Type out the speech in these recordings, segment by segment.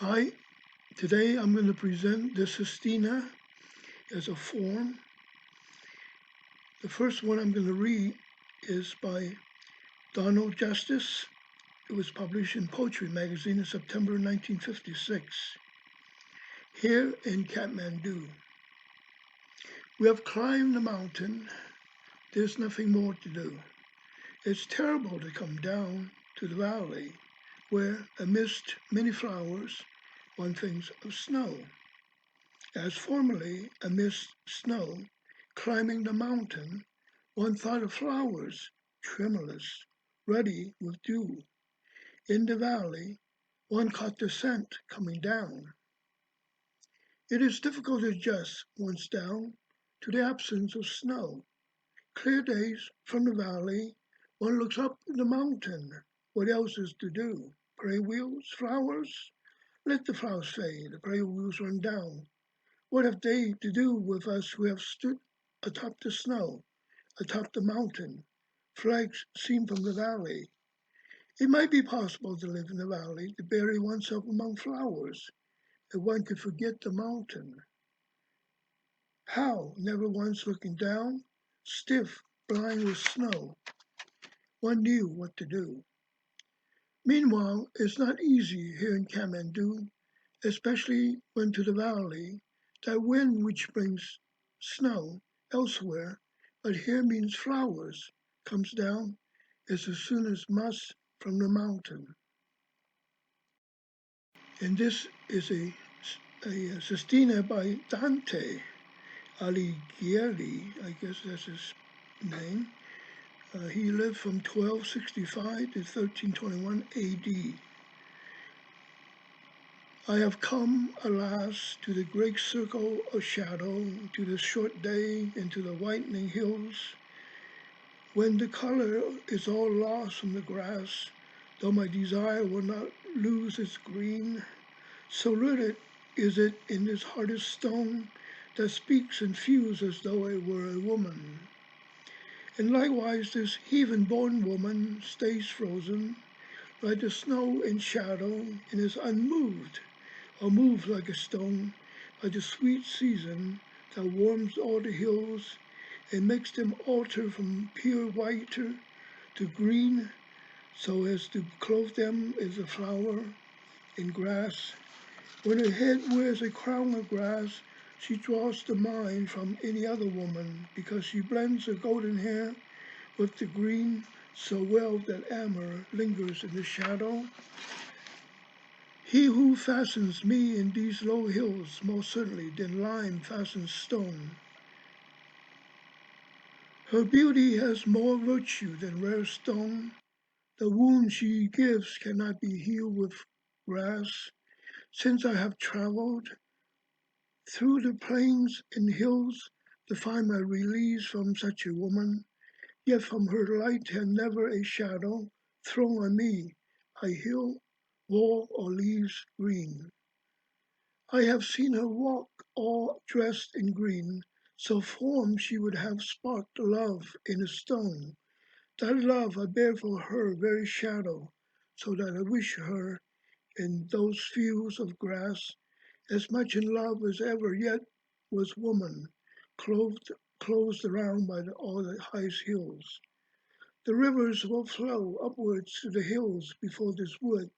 Hi, today I'm going to present the sestina as a form. The first one I'm going to read is by Donald Justice. It was published in Poetry magazine in September 1956. Here in Kathmandu, we have climbed the mountain. There's nothing more to do. It's terrible to come down to the valley where, amidst many flowers, one thinks of snow. As formerly, amidst snow, climbing the mountain, one thought of flowers, tremulous, ruddy with dew. In the valley, one caught the scent coming down. It is difficult to adjust one's down to the absence of snow. Clear days from the valley, one looks up the mountain. What else is to do? Pray wheels, flowers? Let the flowers fade, the pray wheels run down. What have they to do with us who have stood atop the snow, atop the mountain, flags seen from the valley? It might be possible to live in the valley, to bury oneself among flowers, if one could forget the mountain. How, never once looking down, stiff, blind with snow, one knew what to do. Meanwhile, it's not easy here in Kathmandu, especially when to the valley, that wind which brings snow elsewhere, but here means flowers, comes down as soon as musk from the mountain. And this is a sestina by Dante Ali, I guess that's his name. He lived from 1265 to 1321 AD. I have come, alas, to the great circle of shadow, to the short day, and to the whitening hills, when the color is all lost from the grass, though my desire will not lose its green, so rooted is it in this hardest stone that speaks and feels as though it were a woman. And likewise this heathen-born woman stays frozen, like the snow in shadow, and is unmoved, or moved like a stone by the sweet season that warms all the hills and makes them alter from pure whiter to green, so as to clothe them as a flower in grass. When her head wears a crown of grass, she draws the mind from any other woman, because she blends her golden hair with the green so well that amber lingers in the shadow. He who fastens me in these low hills more certainly than lime fastens stone. Her beauty has more virtue than rare stone. The wound she gives cannot be healed with grass. Since I have traveled through the plains and hills to find my release from such a woman, yet from her light had never a shadow thrown on me, a hill, wall, or leaves green. I have seen her walk all dressed in green, so formed she would have sparked love in a stone. That love I bear for her very shadow, so that I wish her in those fields of grass as much in love as ever yet was woman, closed around by all the highest hills. The rivers will flow upwards to the hills before this wood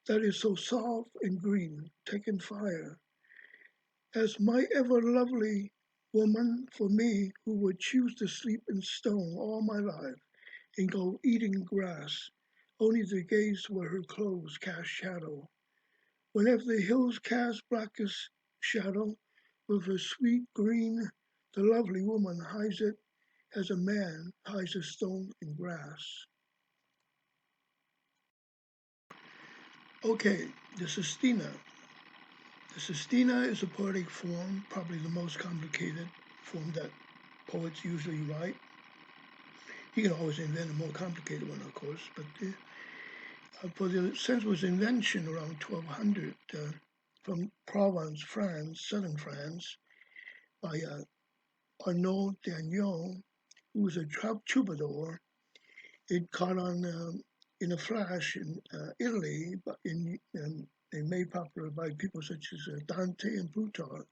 that is so soft and green, taken fire. As my ever lovely woman for me who would choose to sleep in stone all my life and go eating grass, only to gaze where her clothes cast shadow. Whenever the hills cast blackest shadow with her sweet green, the lovely woman hides it as a man hides a stone in grass. Okay, the sestina. The sestina is a poetic form, probably the most complicated form that poets usually write. You can always invent a more complicated one, of course, but for the sensuous invention around 1200 from Provence, France, southern France, by Arnaud Dagnon, who was a troubadour. It caught on in a flash in Italy, but they made popular by people such as Dante and Plutarch.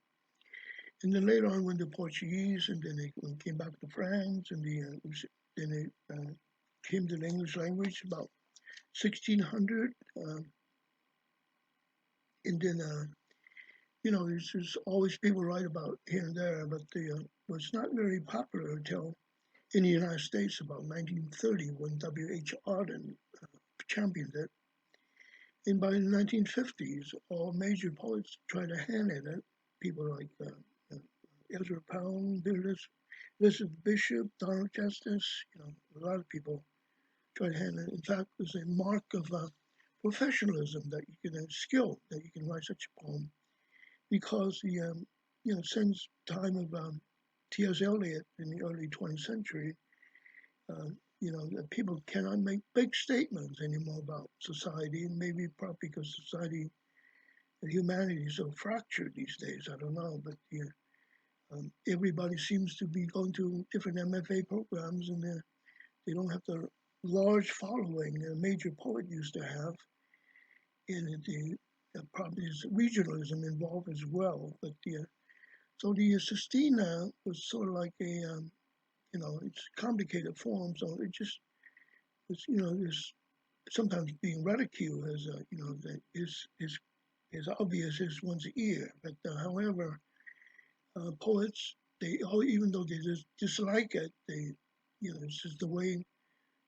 And then later on, when the Portuguese and then they came back to France, and then they came to the English language about 1600, and then there's always people write about here and there, but was not very popular until in the United States about 1930 when W.H. Auden championed it. And by the 1950s, all major poets tried to hand in it. People like Ezra Pound, Elizabeth Bishop, Donald Justice, a lot of people tried to hand it. In fact, it was a mark of professionalism that you can have skill, that you can write such a poem. Because since time of T.S. Eliot in the early 20th century, that people cannot make big statements anymore about society, and maybe probably because society and humanity is so fractured these days. I don't know, but everybody seems to be going to different MFA programs, and they don't have the large following that a major poet used to have. And probably is regionalism involved as well. But so the sestina was sort of like a it's complicated form, so it's sometimes being ridiculed as that is as obvious as one's ear. But however, poets, even though they dislike it, it's just the way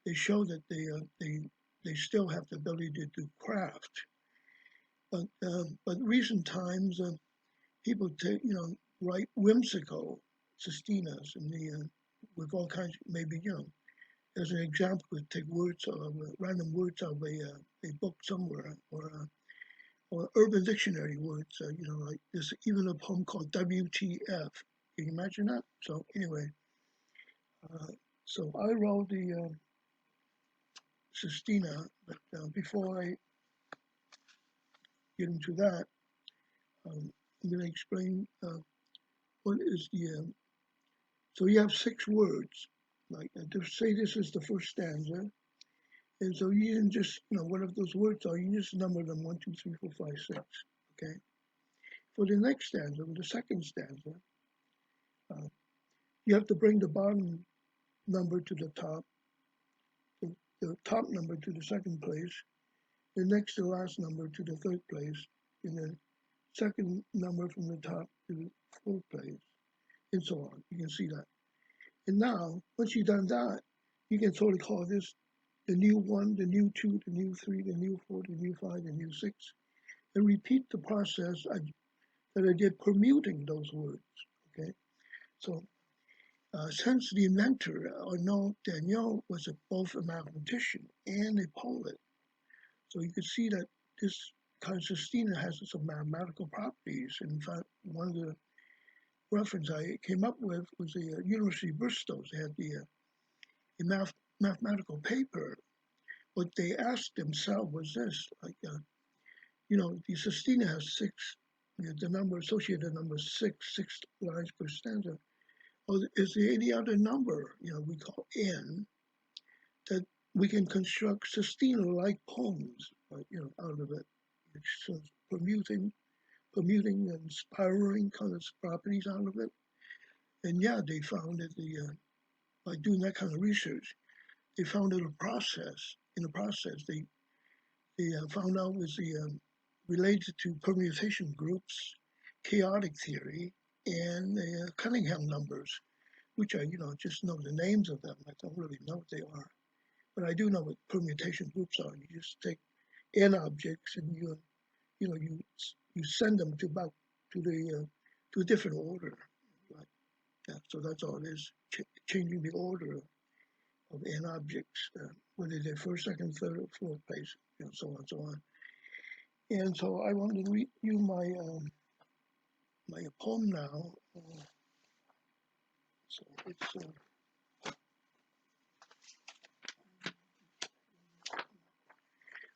they show that they still have the ability to do craft. But recent times, people write whimsical sestinas and with all kinds, maybe as an example, could take words of random words of a book somewhere, or Urban Dictionary words, like there's even a poem called WTF. Can you imagine that? So anyway, so I wrote the sestina, but before I get into that, I'm going to explain what is so you have 6 words, like to say this is the first stanza, and so you can just, whatever those words are, you just number them 1, 2, 3, 4, 5, 6, okay? For the next stanza, the second stanza, you have to bring the bottom number to the top, the top number to the second place, the next to last number to the third place, and the second number from the top to the fourth place, and so on. You can see that. And now, once you've done that, you can sort of call this the new 1, the new 2, the new 3, the new 4, the new 5, the new 6, and repeat the process that I did permuting those words, okay? So since the inventor, Arnaud Daniel, was both a mathematician and a poet, so you can see that this kind of sestina has some mathematical properties. In fact, one of the reference I came up with was the University of Bristol. They had a mathematical paper. What they asked themselves was this, like, the sestina has 6, the number associated number 6 lines per stanza. Or is there any other number, we call n, that we can construct sestina-like poems, out of it? So permuting and spiraling kind of properties out of it. And yeah, they found that by doing that kind of research, they found that in the process, they found out was related to permutation groups, chaotic theory, and the Cunningham numbers, which I just know the names of them. I don't really know what they are, but I do know what permutation groups are. You just take n objects and you send them to a different order. Right? Yeah, so that's all it is, changing the order of n objects, whether they're first, second, third, or fourth place, so on and so on. And so I wanted to read you my poem now. So it's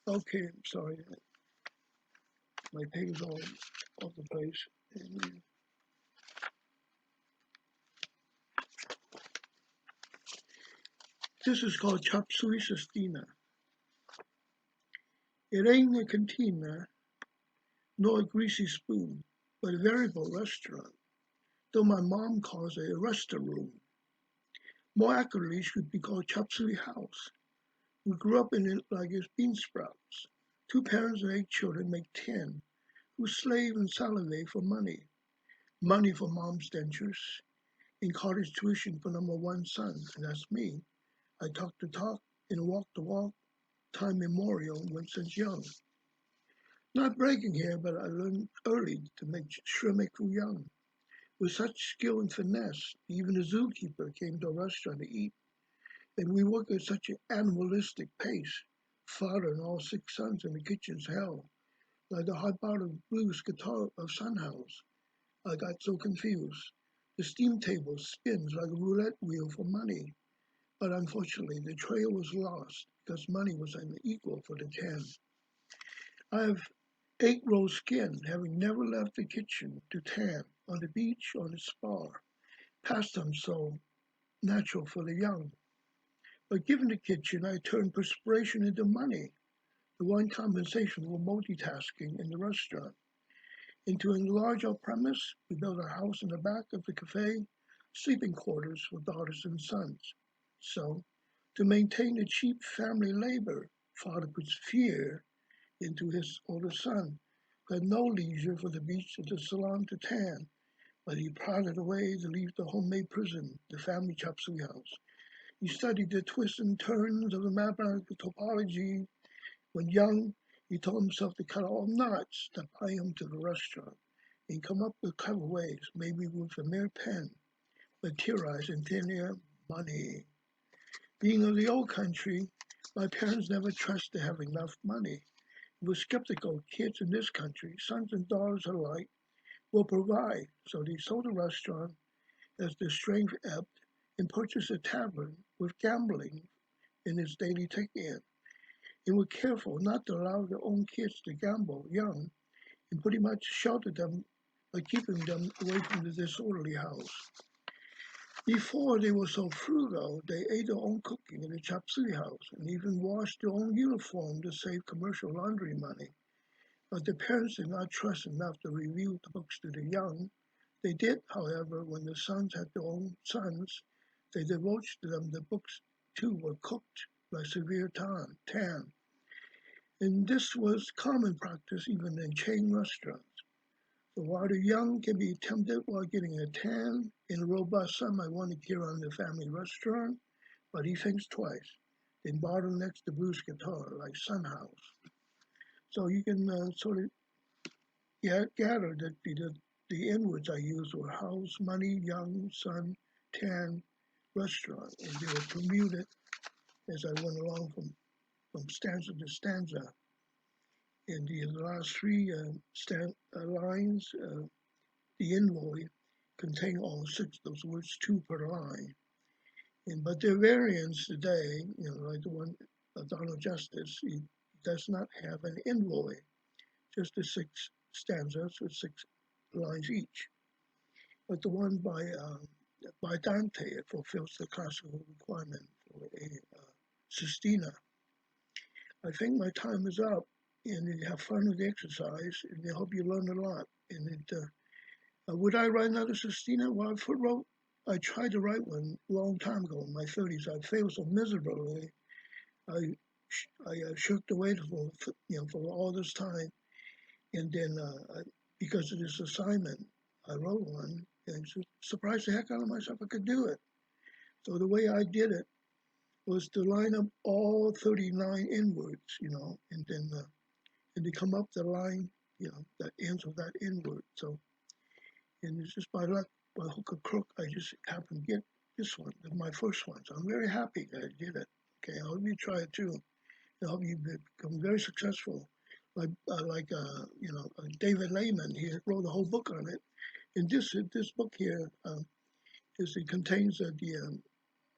okay. I'm sorry, my page is all off the place. And, this is called Chop Suey Sestina. Irene Cantina, nor a greasy spoon, but a veritable restaurant, though my mom calls it a resta-room. More accurately, it should be called chop suey house. We grew up in it like it's bean sprouts. Two parents and 8 children make 10, who slave and salivate for money. Money for mom's dentures, in college tuition for number one son, and that's me. I talk the talk and walk the walk, time immemorial when since young. Not bragging here, but I learned early to make food young. With such skill and finesse, even the zookeeper came to a restaurant to eat, and we work at such an animalistic pace. Father and all 6 sons in the kitchen's hell, like the hot bottom blues guitar of Sunhouse. I got so confused. The steam table spins like a roulette wheel for money, but unfortunately the trail was lost because money was unequal for the 10. I have egg-roll skin, having never left the kitchen to tan on the beach or the spa, pastime so natural for the young. But given the kitchen, I turned perspiration into money, the one compensation for multitasking in the restaurant. And to enlarge our premise, we built a house in the back of the cafe, sleeping quarters for daughters and sons. So, to maintain the cheap family labor, father puts fear into his older son, who had no leisure for the beach or the salon to tan, but he plodded away to leave the homemade prison, the family chop suey house. He studied the twists and turns of the mathematical topology. When young, he told himself to cut all knots that tie him to the restaurant and come up with clever ways, maybe with a mere pen, but theorize in thin air money. Being of the old country, my parents never trusted to have enough money. They were skeptical kids in this country, sons and daughters alike, will provide. So they sold the restaurant as their strength ebbed and purchased a tavern with gambling in its daily take-in. They were careful not to allow their own kids to gamble young and pretty much sheltered them by keeping them away from the disorderly house. Before they were so frugal, they ate their own cooking in the chop suey house and even washed their own uniform to save commercial laundry money. But the parents did not trust enough to review the books to the young. They did, however, when the sons had their own sons, they divulged to them the books too were cooked by severe tan. And this was common practice even in chain restaurants. So while the young can be tempted while getting a tan, in a robust son might want to carry on the family restaurant, but he thinks twice. Then bottlenecks the blues guitar like Sunhouse. So you can sort of gather that the N words I used were house, money, young, son, tan, restaurant, and they were permuted as I went along from stanza to stanza. In the last three lines, the envoy contain all 6 of those words, 2 per line. But their variants today, like the one of Donald Justice, he does not have an envoy, just the 6 stanzas with 6 lines each. But the one by Dante, it fulfills the classical requirement for a sestina. I think my time is up, and you have fun with the exercise, and I hope you learn a lot. And would I write another sestina? Well, I tried to write one a long time ago in my 30s. I failed so miserably. I shirked away for all this time, and then because of this assignment, I wrote one and surprised the heck out of myself I could do it. So the way I did it was to line up all 39 N words, and to come up the line, that ends with that N word. So, and it's just by luck, by hook or crook, I just happened to get this one, my first one. So I'm very happy that I did it. Okay, I hope you try it too. I hope you become very successful. David Lehman, he wrote a whole book on it. And this book here it contains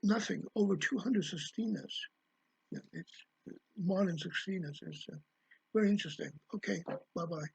nothing over 200 sestinas. Yeah, it's modern sestinas. It's very interesting. Okay, bye bye.